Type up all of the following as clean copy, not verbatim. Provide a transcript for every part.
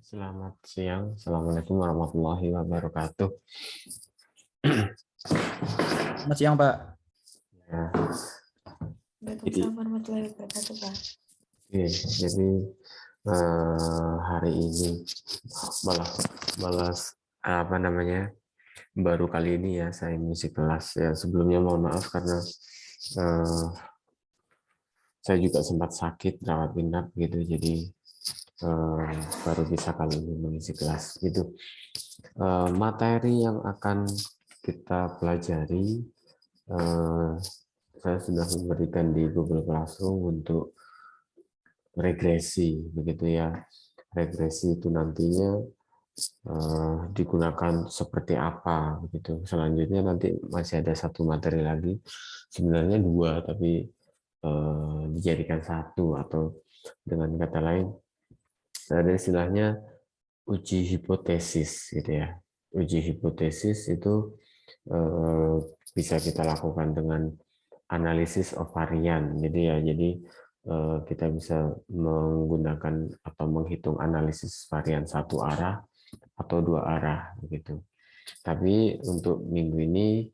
Selamat siang. Assalamualaikum warahmatullahi wabarakatuh. Selamat siang, Pak. Ya, Waalaikumsalam warahmatullahi wabarakatuh, Pak. jadi hari ini balas apa namanya baru kali ini ya saya mengisi kelas ya. Sebelumnya mohon maaf karena eh, saya juga sempat sakit rawat inap gitu, jadi baru bisa kali ini mengisi kelas gitu. Materi yang akan kita pelajari saya sudah memberikan di Google Classroom untuk regresi, begitu ya. Regresi itu nantinya digunakan seperti apa, begitu. Selanjutnya nanti masih ada satu materi lagi, sebenarnya dua, tapi dijadikan satu, atau dengan kata lain ada istilahnya uji hipotesis, gitu ya. Uji hipotesis itu bisa kita lakukan dengan analisis of varian. Jadi kita bisa menggunakan atau menghitung analisis varian satu arah atau dua arah begitu. Tapi untuk minggu ini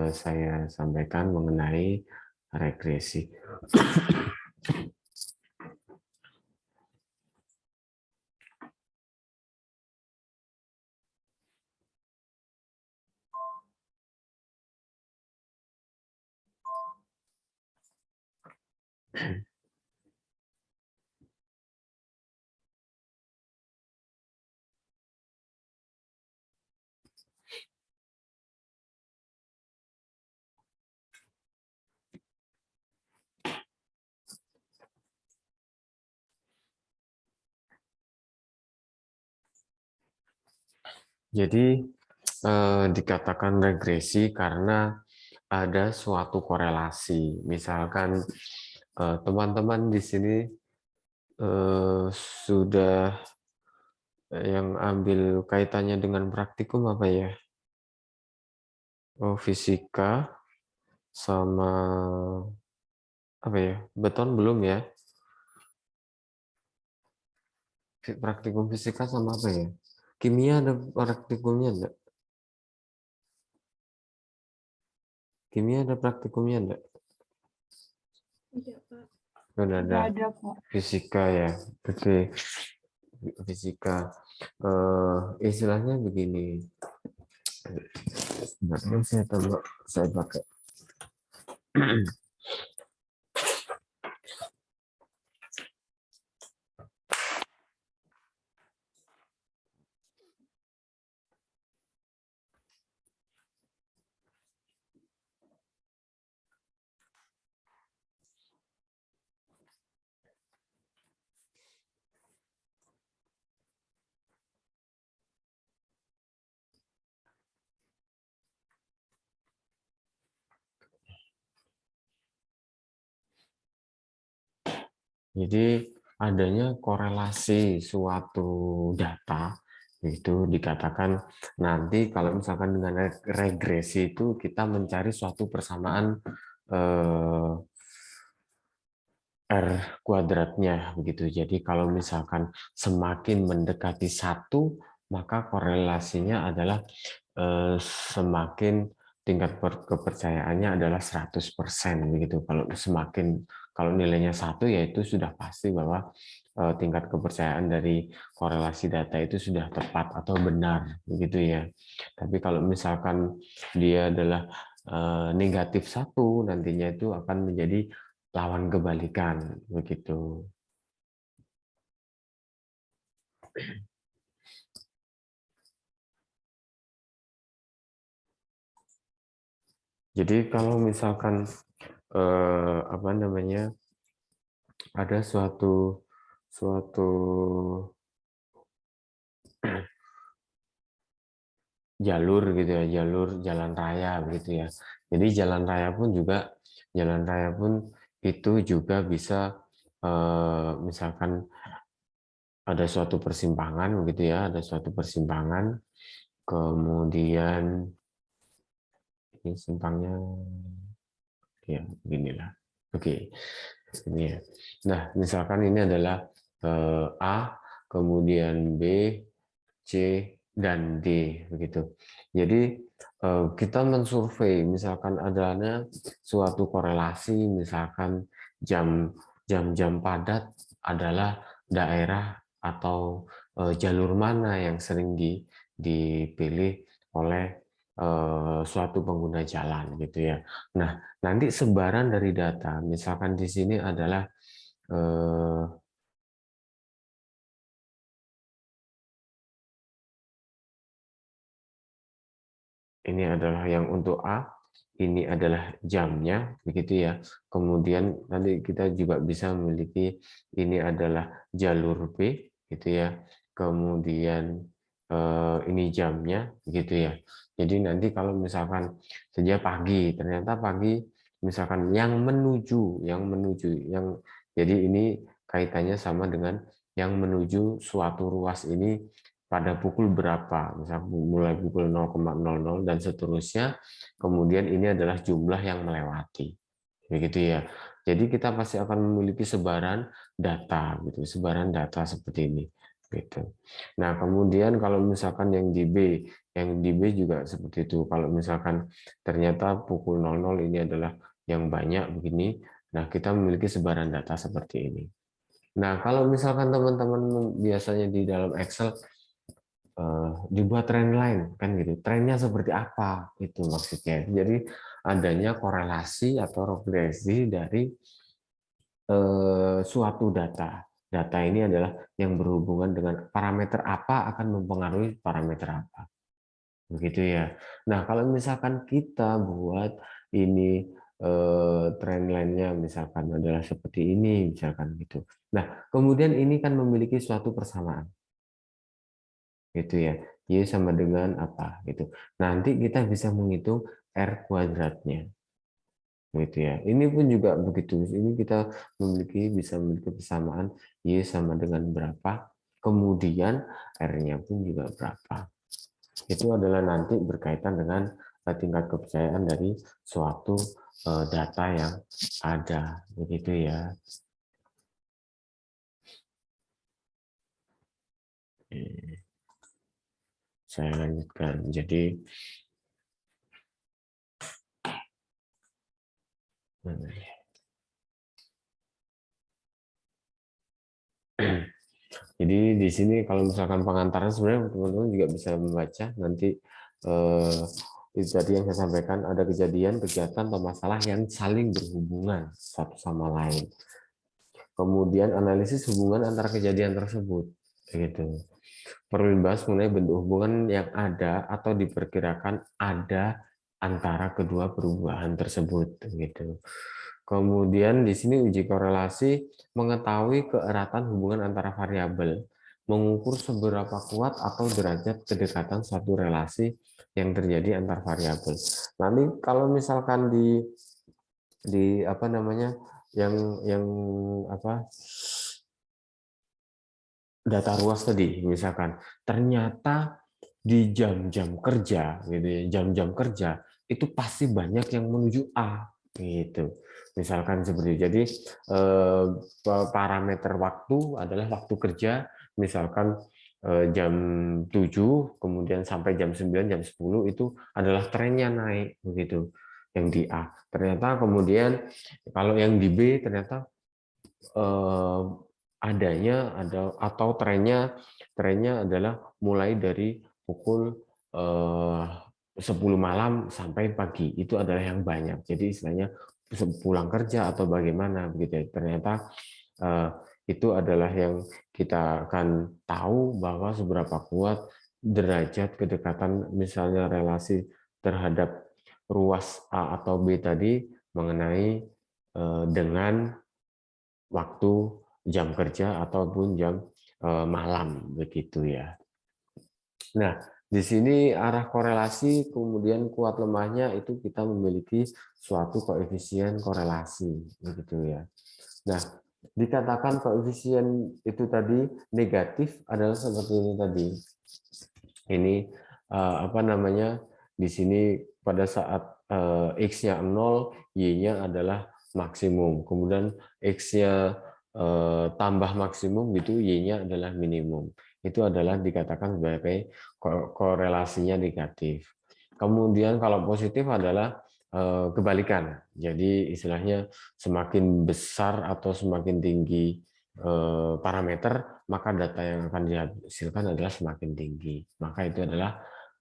saya sampaikan mengenai regresi. Jadi dikatakan regresi karena ada suatu korelasi. Misalkan teman-teman di sini sudah yang ambil kaitannya dengan praktikum apa ya? Oh, fisika sama apa ya? Beton belum ya? Praktikum fisika sama apa ya? Kimia ada praktikumnya enggak? Kimia ada praktikumnya enggak? Iya, Pak. Sudah ada. Ada, Pak. Fisika ya. Oke. Fisika. Istilahnya begini. Sebenarnya saya pakai. Jadi adanya korelasi suatu data itu dikatakan nanti kalau misalkan dengan regresi itu kita mencari suatu persamaan R kuadratnya begitu. Jadi kalau misalkan semakin mendekati satu, maka korelasinya adalah semakin tingkat kepercayaannya adalah 100% begitu. Kalau nilainya satu, yaitu sudah pasti bahwa tingkat kepercayaan dari korelasi data itu sudah tepat atau benar begitu ya. Tapi kalau misalkan dia adalah negatif satu, nantinya itu akan menjadi lawan kebalikan begitu. Jadi kalau misalkan apa namanya ada suatu jalur gitu ya, jalan raya begitu ya. Jadi jalan raya pun itu juga bisa misalkan ada suatu persimpangan begitu ya, ada suatu persimpangan, kemudian ini simpangnya ya beginilah. Oke. Ini ya. Nah, misalkan ini adalah A kemudian B, C, dan D begitu. Jadi kita mensurvei misalkan adanya suatu korelasi, misalkan jam-jam padat adalah daerah atau jalur mana yang sering dipilih oleh suatu pengguna jalan gitu ya. Nah, nanti sebaran dari data, misalkan di sini adalah ini adalah yang untuk A, ini adalah jamnya, begitu ya. Kemudian nanti kita juga bisa memiliki ini adalah jalur B, gitu ya. Kemudian ini jamnya, begitu ya. Jadi nanti kalau misalkan saja pagi, ternyata pagi, misalkan yang jadi ini kaitannya sama dengan yang menuju suatu ruas ini pada pukul berapa, misalnya mulai pukul 0,00 dan seterusnya, kemudian ini adalah jumlah yang melewati, begitu ya. Jadi kita pasti akan memiliki sebaran data, gitu, sebaran data seperti ini, gitu. Nah kemudian kalau misalkan yang di B juga seperti itu. Kalau misalkan ternyata pukul 00 ini adalah yang banyak begini, nah kita memiliki sebaran data seperti ini. Nah kalau misalkan teman-teman biasanya di dalam Excel dibuat trend line kan gitu, trennya seperti apa itu maksudnya. Jadi adanya korelasi atau regresi dari suatu data ini adalah yang berhubungan dengan parameter apa akan mempengaruhi parameter apa, begitu ya. Nah kalau misalkan kita buat ini trend line-nya misalkan adalah seperti ini misalkan gitu, nah kemudian ini kan memiliki suatu persamaan gitu ya. Y sama dengan apa gitu. Nanti kita bisa menghitung R kuadratnya. Gitu ya. Ini pun juga begitu. Ini kita bisa memiliki persamaan Y sama dengan berapa. Kemudian R-nya pun juga berapa. Itu adalah nanti berkaitan dengan tingkat kepercayaan dari suatu data yang ada. Begitu ya. Saya lanjutkan. Jadi jadi di sini kalau misalkan pengantaran sebenarnya teman-teman juga bisa membaca nanti itu tadi yang saya sampaikan, ada kejadian, kegiatan atau masalah yang saling berhubungan satu sama lain. Kemudian analisis hubungan antara kejadian tersebut, begitu. Perlu dibahas mengenai bentuk hubungan yang ada atau diperkirakan ada antara kedua perubahan tersebut, gitu. Kemudian di sini uji korelasi mengetahui keeratan hubungan antara variabel, mengukur seberapa kuat atau derajat kedekatan suatu relasi yang terjadi antar variabel. Nanti kalau misalkan di apa namanya yang apa data ruas tadi misalkan ternyata di jam-jam kerja gitu ya, jam-jam kerja itu pasti banyak yang menuju A gitu misalkan seperti itu. Jadi parameter waktu adalah waktu kerja misalkan jam 7 kemudian sampai jam 9 jam 10 itu adalah trennya naik begitu yang di A. Ternyata kemudian kalau yang di B ternyata ada atau trennya adalah mulai dari pukul 10 malam sampai pagi itu adalah yang banyak. Jadi istilahnya pulang kerja atau bagaimana begitu. Ternyata itu adalah yang kita akan tahu bahwa seberapa kuat derajat kedekatan misalnya relasi terhadap ruas A atau B tadi mengenai dengan waktu jam kerja ataupun jam malam begitu ya. Nah, di sini arah korelasi kemudian kuat lemahnya itu kita memiliki suatu koefisien korelasi begitu ya. Nah, dikatakan koefisien itu tadi negatif adalah seperti ini tadi. Ini apa namanya? Di sini pada saat X-nya 0, Y-nya adalah maksimum. Kemudian X-nya tambah maksimum gitu, Y-nya adalah minimum. Itu adalah dikatakan sebagai korelasinya negatif. Kemudian kalau positif adalah kebalikan. Jadi istilahnya semakin besar atau semakin tinggi parameter, maka data yang akan dihasilkan adalah semakin tinggi. Maka itu adalah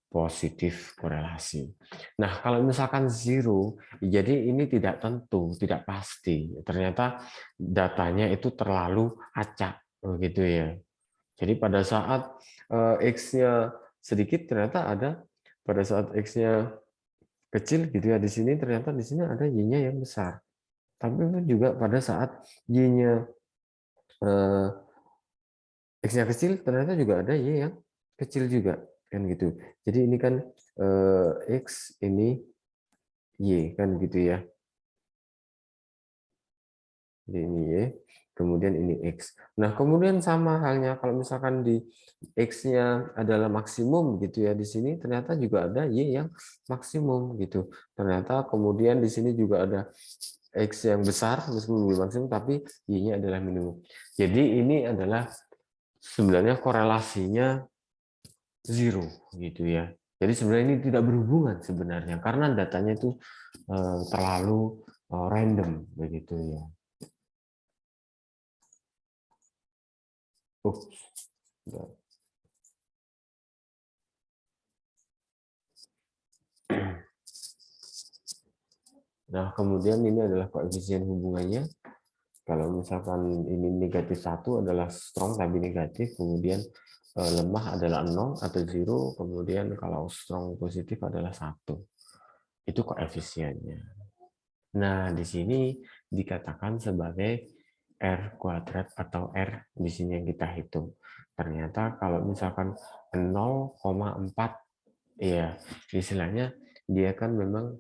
positif korelasi. Nah, kalau misalkan zero, jadi ini tidak tentu, tidak pasti. Ternyata datanya itu terlalu acak, begitu ya. Jadi pada saat X-nya sedikit, ternyata ada pada saat X-nya kecil gitu ya, di sini ternyata di sini ada Y-nya yang besar. Tapi juga pada saat Y-nya X-nya kecil, ternyata juga ada Y yang kecil juga, kan gitu. Jadi ini kan X, ini Y, kan gitu ya. Jadi ini Y, kemudian ini X. Nah, kemudian sama halnya kalau misalkan di X-nya adalah maksimum gitu ya, di sini ternyata juga ada Y yang maksimum gitu. Ternyata kemudian di sini juga ada X yang besar, meskipun belum maksimum, tapi Y-nya adalah minimum. Jadi ini adalah sebenarnya korelasinya zero gitu ya. Jadi sebenarnya ini tidak berhubungan sebenarnya karena datanya itu terlalu random begitu ya. Nah, kemudian ini adalah koefisien hubungannya. Kalau misalkan ini negatif 1 adalah strong tapi negatif, kemudian lemah adalah 0 atau 0, kemudian kalau strong positif adalah 1. Itu koefisiennya. Nah, di sini dikatakan sebagai R kuadrat atau R di sini yang kita hitung. Ternyata kalau misalkan 0,4, ya istilahnya dia kan memang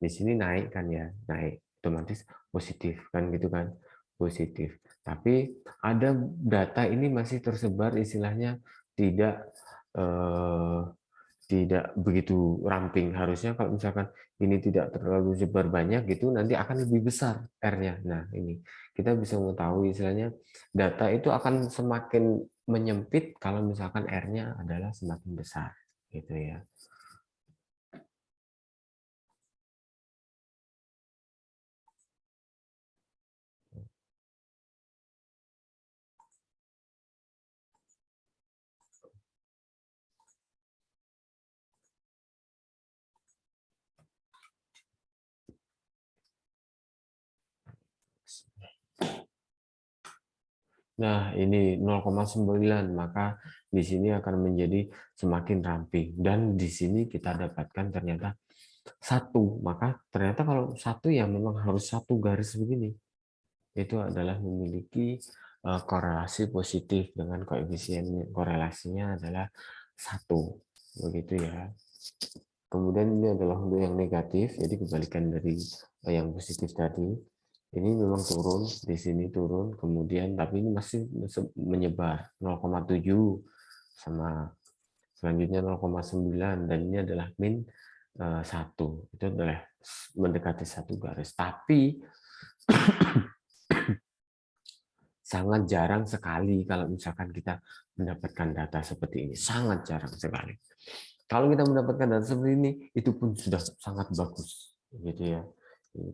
di sini naik kan ya, naik otomatis positif kan gitu kan, positif. Tapi ada data ini masih tersebar istilahnya tidak tidak begitu ramping. Harusnya kalau misalkan ini tidak terlalu sebar banyak gitu, nanti akan lebih besar R-nya. Nah, ini kita bisa mengetahui istilahnya data itu akan semakin menyempit kalau misalkan R-nya adalah semakin besar gitu ya. Nah, ini 0,9, maka di sini akan menjadi semakin ramping. Dan di sini kita dapatkan ternyata 1. Maka ternyata kalau 1 ya memang harus 1 garis begini. Itu adalah memiliki korelasi positif dengan koefisien korelasinya adalah 1. Begitu ya. Kemudian ini adalah untuk yang negatif, jadi kebalikan dari yang positif tadi. Ini memang turun, di sini turun, kemudian tapi ini masih menyebar 0,7 sama selanjutnya 0,9 dan ini adalah min 1. Itu adalah mendekati 1 garis. Tapi sangat jarang sekali kalau misalkan kita mendapatkan data seperti ini. Sangat jarang sekali. Kalau kita mendapatkan data seperti ini, itu pun sudah sangat bagus, gitu ya.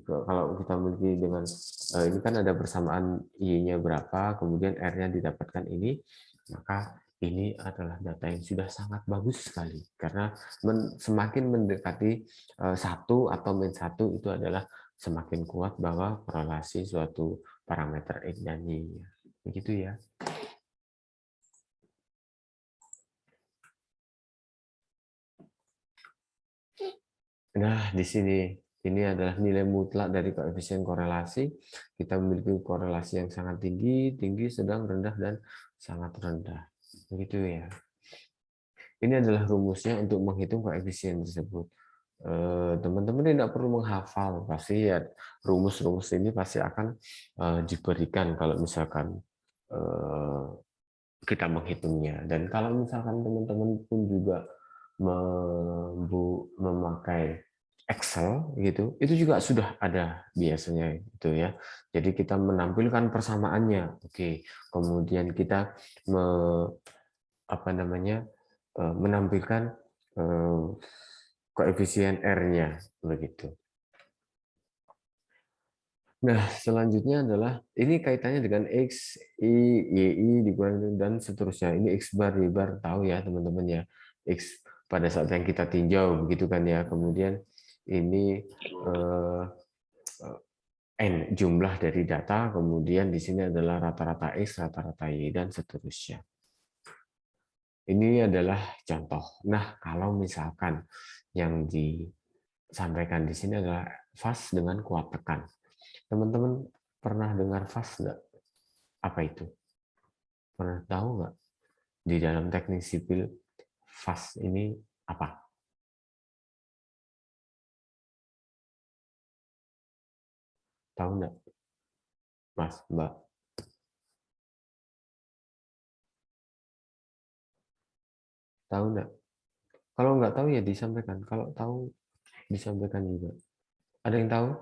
Kalau kita memiliki dengan ini kan ada persamaan Y-nya berapa, kemudian R-nya didapatkan ini, maka ini adalah data yang sudah sangat bagus sekali. Karena semakin mendekati 1 atau min 1 itu adalah semakin kuat bahwa korelasi suatu parameter X dan Y. Begitu ya. Nah, di sini ini adalah nilai mutlak dari koefisien korelasi. Kita memiliki korelasi yang sangat tinggi, tinggi, sedang, rendah, dan sangat rendah. Begitu ya. Ini adalah rumusnya untuk menghitung koefisien tersebut. Teman-teman tidak perlu menghafal, pasti ya rumus-rumus ini pasti akan diberikan kalau misalkan kita menghitungnya. Dan kalau misalkan teman-teman pun juga memakai Excel gitu, itu juga sudah ada biasanya itu ya. Jadi kita menampilkan persamaannya. Oke, kemudian kita menampilkan koefisien R-nya begitu. Nah, selanjutnya adalah ini kaitannya dengan X, Y, Y dikurang dan seterusnya. Ini X bar, Y bar, tahu ya teman-teman ya. X pada saat yang kita tinjau begitu kan ya. Kemudian ini N jumlah dari data, kemudian di sini adalah rata-rata X, rata-rata Y dan seterusnya. Ini adalah contoh. Nah, kalau misalkan yang disampaikan di sini adalah fast dengan kuat tekan. Teman-teman pernah dengar fast nggak? Apa itu? Pernah tahu nggak? Di dalam teknik sipil, fast ini apa? Tahu nggak? Mas, Mbak? Tahu nggak? Kalau nggak tahu ya disampaikan. Kalau tahu, disampaikan juga. Ada yang tahu?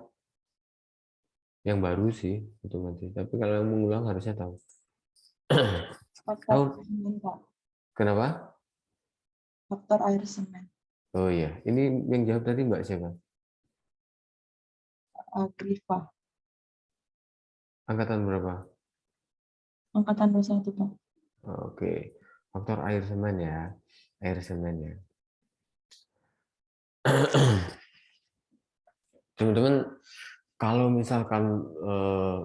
Yang baru sih, otomatis. Tapi kalau yang mengulang harusnya tahu. Faktor Tahu? semen, Pak. Kenapa? Faktor air semen. Oh iya, ini yang jawab tadi Mbak siapa? Grifa. Angkatan berapa? Angkatan 21, Pak. Oke, faktor air semen ya, air semen ya. Teman-teman, kalau misalkan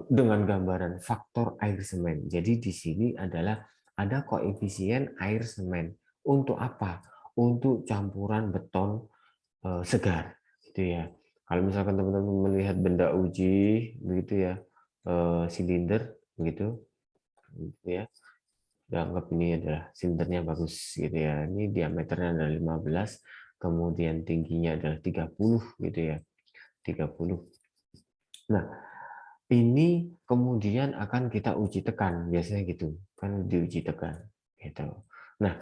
dengan gambaran faktor air semen, jadi di sini adalah ada koefisien air semen. Untuk apa? Untuk campuran beton segar, gitu ya. Kalau misalkan teman-teman melihat benda uji, begitu ya, silinder, begitu, ya. Anggap ini adalah silindernya bagus, gitu ya. Ini diameternya adalah 15, kemudian tingginya adalah 30, gitu ya. 30. Nah, ini kemudian akan kita uji tekan, biasanya gitu, kan diuji tekan, gitu. Nah,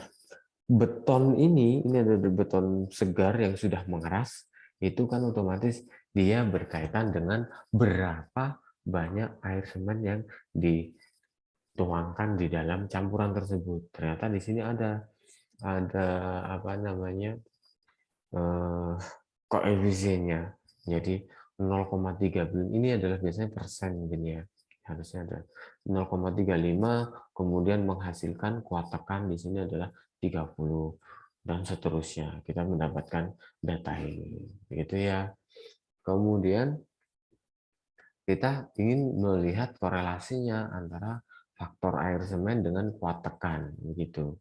beton ini adalah beton segar yang sudah mengeras, itu kan otomatis dia berkaitan dengan berapa banyak air semen yang dituangkan di dalam campuran tersebut. Ternyata di sini ada apa namanya koefisiennya. Jadi 0,3 ini adalah biasanya persen mungkin ya. Harusnya ada 0,35, kemudian menghasilkan kuat tekan di sini adalah 30 dan seterusnya. Kita mendapatkan data ini. Begitu ya. Kemudian kita ingin melihat korelasinya antara faktor air semen dengan kuat tekan begitu.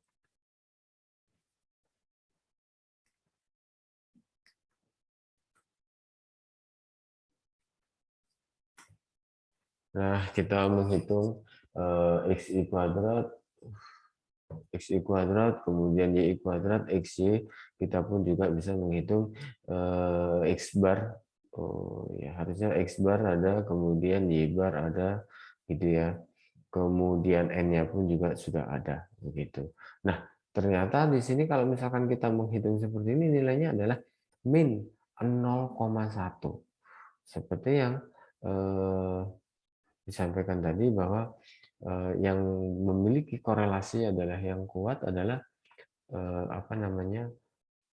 Nah, kita menghitung XI kuadrat, XI kuadrat, kemudian YI kuadrat, XY, kita pun juga bisa menghitung X bar. Oh, ya, harusnya X bar ada, kemudian Y bar ada, gitu ya. Kemudian N-nya pun juga sudah ada, begitu. Nah, ternyata di sini kalau misalkan kita menghitung seperti ini, nilainya adalah min 0,1. Seperti yang disampaikan tadi bahwa yang memiliki korelasi adalah yang kuat adalah apa namanya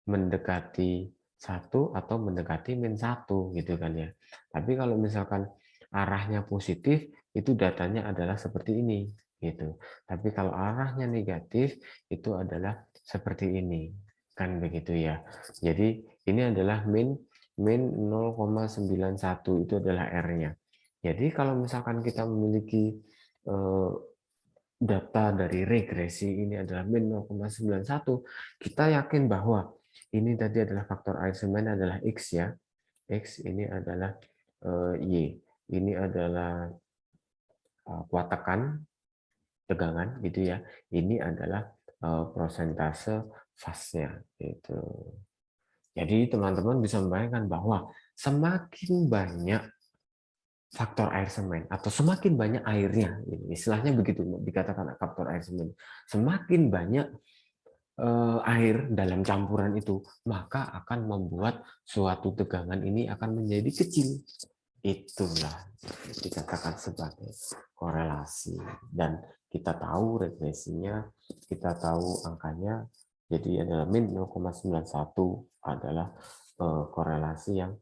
mendekati 1 atau mendekati -1 gitu kan ya. Tapi kalau misalkan arahnya positif itu datanya adalah seperti ini gitu. Tapi kalau arahnya negatif itu adalah seperti ini kan begitu ya. Jadi ini adalah min 0,91 itu adalah R-nya. Jadi kalau misalkan kita memiliki data dari regresi ini adalah min 0,91, kita yakin bahwa ini tadi adalah faktor air semen adalah X ya. X ini adalah Y. Ini adalah kuat tekan, tegangan gitu ya. Ini adalah prosentase fase-nya gitu. Jadi teman-teman bisa membayangkan bahwa semakin banyak faktor air semen atau semakin banyak airnya, istilahnya begitu dikatakan faktor air semen, semakin banyak air dalam campuran itu, maka akan membuat suatu tegangan ini akan menjadi kecil. Itulah dikatakan sebagai korelasi. Dan kita tahu regresinya, kita tahu angkanya, jadi adalah min 0,91 adalah korelasi yang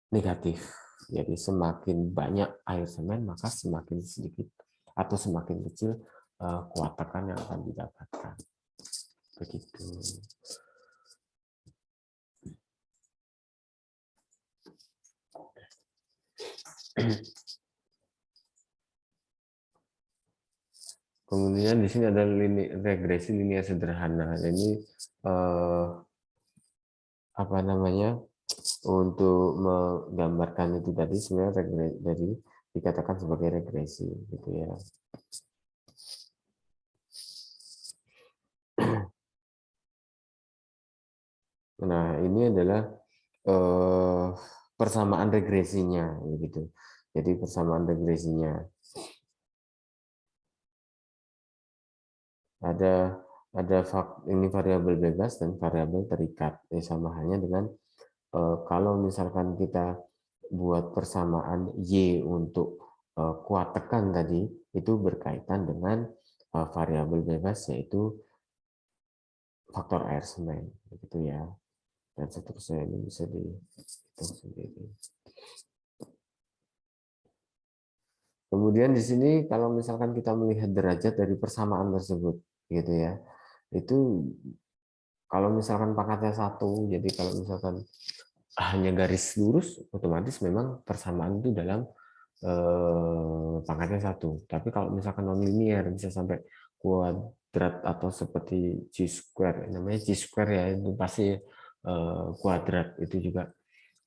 negatif. Jadi semakin banyak air semen, maka semakin sedikit atau semakin kecil kuat tekan yang akan didapatkan. Begitu. Kemudian di sini ada regresi linear sederhana. Ini apa namanya, untuk menggambarkan itu tadi sebenarnya dari dikatakan sebagai regresi, gitu ya. Nah, ini adalah persamaan regresinya, gitu. Jadi persamaan regresinya ada ini variabel bebas dan variabel terikat. Sama halnya dengan kalau misalkan kita buat persamaan Y untuk kuat tekan tadi, itu berkaitan dengan variabel bebas, yaitu faktor air semen, begitu ya. Dan seterusnya, ini bisa dihitung sendiri. Kemudian di sini kalau misalkan kita melihat derajat dari persamaan tersebut, gitu ya, itu kalau misalkan pangkatnya 1, jadi kalau misalkan hanya garis lurus, otomatis memang persamaan itu dalam pangkatnya 1. Tapi kalau misalkan non-linear bisa sampai kuadrat atau seperti G-square, namanya G-square ya, itu pasti kuadrat, itu juga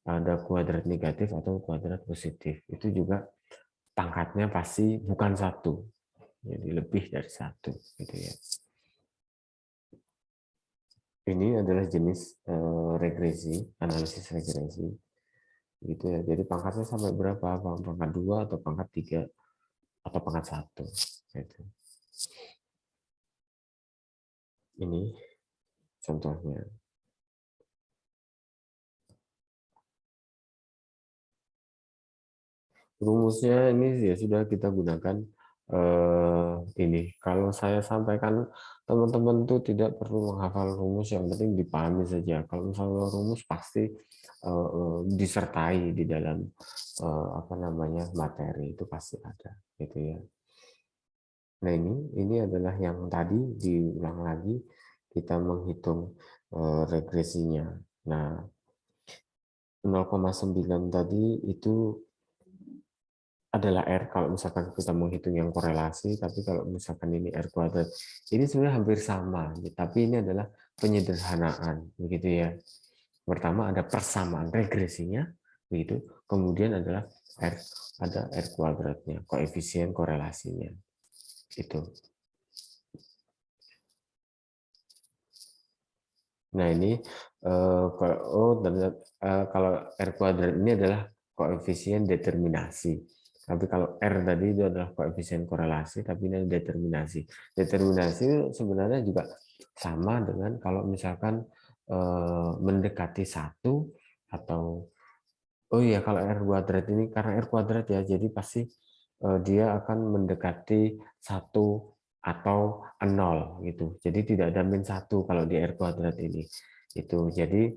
ada kuadrat negatif atau kuadrat positif. Itu juga pangkatnya pasti bukan 1, jadi lebih dari 1, gitu ya. Ini adalah jenis regresi, analisis regresi, gitu ya. Jadi pangkatnya sampai berapa? Pangkat 2 atau pangkat 3 atau pangkat 1, gitu. Ini contohnya. Rumusnya ini ya sudah kita gunakan ini. Kalau saya sampaikan, teman-teman itu tidak perlu menghafal rumus, yang penting dipahami saja. Kalau misalnya rumus pasti disertai di dalam apa namanya, materi itu pasti ada, gitu ya. Nah, ini adalah yang tadi diulang lagi, kita menghitung regresinya. Nah, 0,9 tadi itu adalah R kalau misalkan kita menghitung yang korelasi, tapi kalau misalkan ini R kuadrat, ini sebenarnya hampir sama, tapi ini adalah penyederhanaan, begitu ya. Pertama ada persamaan regresinya, begitu. Kemudian adalah ada R kuadratnya, koefisien korelasinya, itu. Nah, ini kalau R kuadrat ini adalah koefisien determinasi. Tapi kalau R tadi itu adalah koefisien korelasi, tapi ini determinasi. Determinasi sebenarnya juga sama dengan kalau misalkan mendekati 1 atau, oh iya, kalau R kuadrat ini karena R kuadrat ya, jadi pasti dia akan mendekati 1 atau 0 gitu. Jadi tidak ada min 1 kalau di R kuadrat ini. Itu. Jadi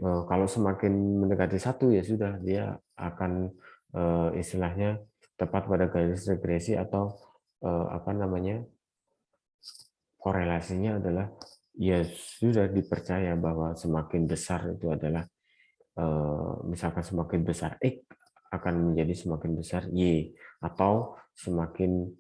kalau semakin mendekati 1 ya sudah, dia akan istilahnya tepat pada garis regresi atau apa namanya, korelasinya adalah ya sudah dipercaya bahwa semakin besar itu adalah misalkan semakin besar X akan menjadi semakin besar Y, atau semakin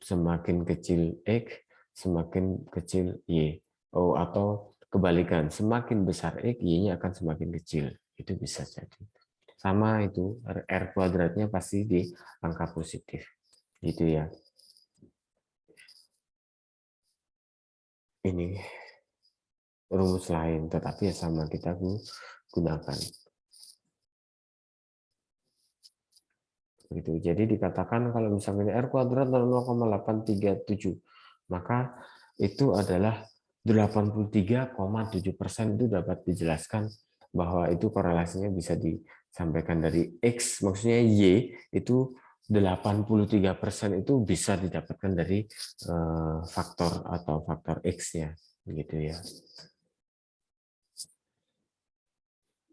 semakin kecil X semakin kecil Y. Oh, atau kebalikan, semakin besar X, Y-nya akan semakin kecil. Itu bisa jadi. Sama itu, R kuadratnya pasti di angka positif. Gitu ya. Ini rumus lain, tetapi ya sama kita gunakan. Gitu. Jadi dikatakan kalau misalnya R kuadrat 0,837, maka itu adalah 83,7% itu dapat dijelaskan bahwa itu korelasinya bisa disampaikan dari X, maksudnya Y itu 83% itu bisa didapatkan dari faktor atau faktor X-nya, gitu ya.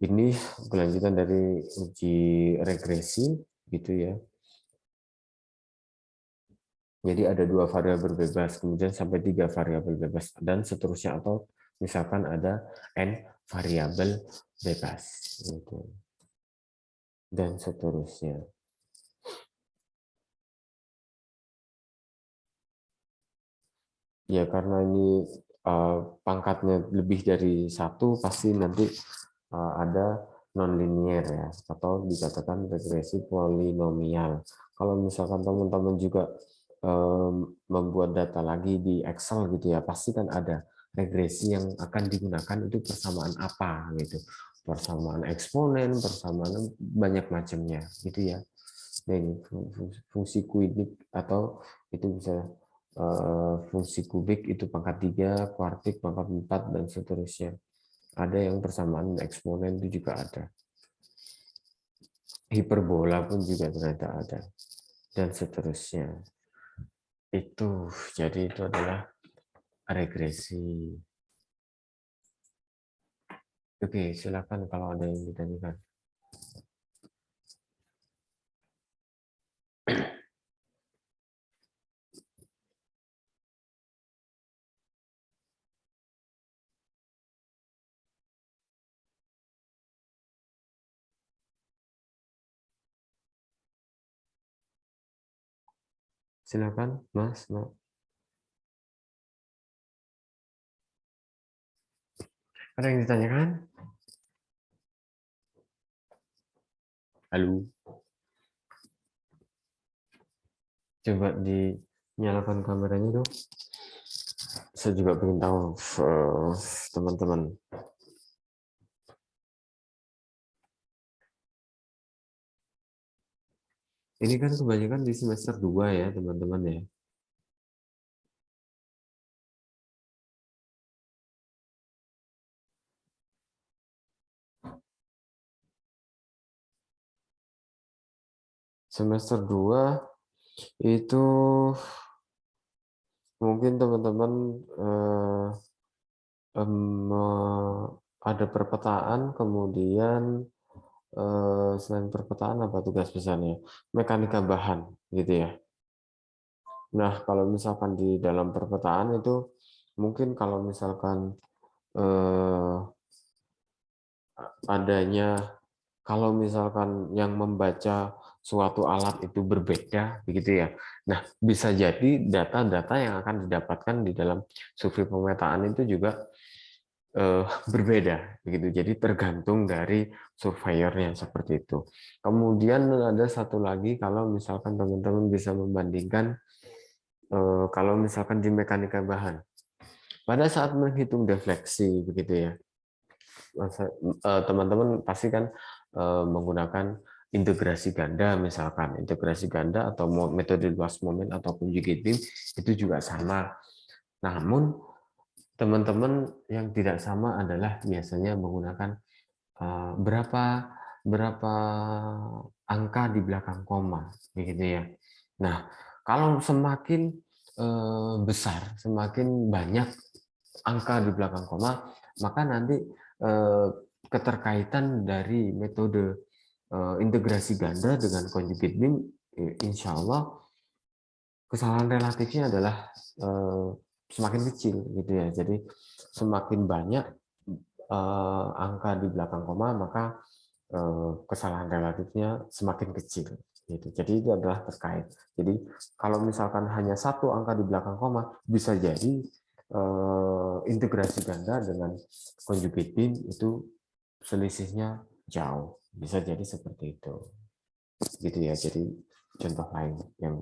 Ini kelanjutan dari uji regresi, gitu ya. Jadi ada 2 variabel bebas, kemudian sampai 3 variabel bebas, dan seterusnya, atau misalkan ada N variabel bebas, gitu. Dan seterusnya. Ya karena ini pangkatnya lebih dari 1, pasti nanti ada nonlinier ya, atau dikatakan regresi polinomial. Kalau misalkan teman-teman juga membuat data lagi di Excel gitu ya, pasti kan ada regresi yang akan digunakan itu persamaan apa gitu, persamaan eksponen, persamaan banyak macamnya gitu ya. Nah, ini fungsi kubik, atau itu bisa fungsi kubik itu pangkat 3, kuartik pangkat 4, dan seterusnya. Ada yang persamaan eksponen itu juga ada. Hiperbola pun juga ternyata ada. Dan seterusnya. Itu, jadi itu adalah regresi. Oke, silakan kalau ada yang ditanyakan. Silakan, Mas. Ada yang ditanyakan? Halo. Coba dinyalakan kameranya dong. Saya juga ingin tahu teman-teman. Ini kan kebanyakan di semester 2 ya, teman-teman ya. Semester 2 itu mungkin teman-teman ada perpetaan, kemudian selain perpetaan apa tugas besarnya? Mekanika bahan, gitu ya. Nah, kalau misalkan di dalam perpetaan itu mungkin kalau misalkan adanya, kalau misalkan yang membaca suatu alat itu berbeda, begitu ya. Nah, bisa jadi data-data yang akan didapatkan di dalam survei pemetaan itu juga berbeda, begitu. Jadi tergantung dari surveyornya seperti itu. Kemudian ada satu lagi, kalau misalkan teman-teman bisa membandingkan, kalau misalkan di mekanika bahan, pada saat menghitung defleksi, begitu ya. Teman-teman pasti kan menggunakan integrasi ganda, misalkan integrasi ganda atau metode luas momen atau conjugate beam itu juga sama. Namun teman-teman yang tidak sama adalah biasanya menggunakan berapa angka di belakang koma, begitu ya. Nah, kalau semakin besar, semakin banyak angka di belakang koma, maka nanti keterkaitan dari metode integrasi ganda dengan conjugate beam, insya Allah kesalahan relatifnya adalah semakin kecil, gitu ya. Jadi semakin banyak angka di belakang koma, maka kesalahan relatifnya semakin kecil. Gitu. Jadi itu adalah terkait. Jadi kalau misalkan hanya satu angka di belakang koma, bisa jadi integrasi ganda dengan conjugate beam itu selisihnya jauh. Bisa jadi seperti itu. Gitu ya. Jadi contoh lain yang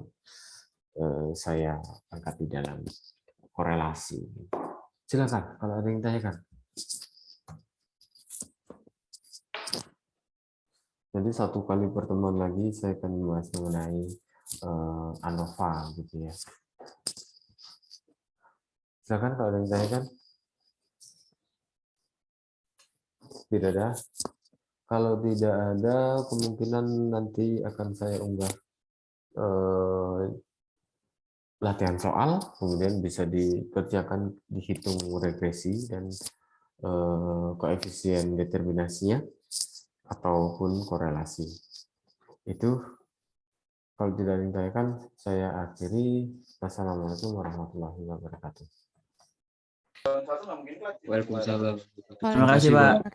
saya angkat di dalam korelasi. Silakan kalau ada yang tanyakan. Jadi satu kali pertemuan lagi saya akan membahas mengenai ANOVA gitu ya. Silakan kalau ada yang ditanyakan. Tidak ada. Kalau tidak ada, kemungkinan nanti akan saya unggah latihan soal, kemudian bisa dikerjakan, dihitung regresi dan koefisien determinasinya ataupun korelasi. Itu kalau tidak ditanyakan, saya akhiri. Wassalamualaikum warahmatullahi wabarakatuh. Terima kasih, Pak.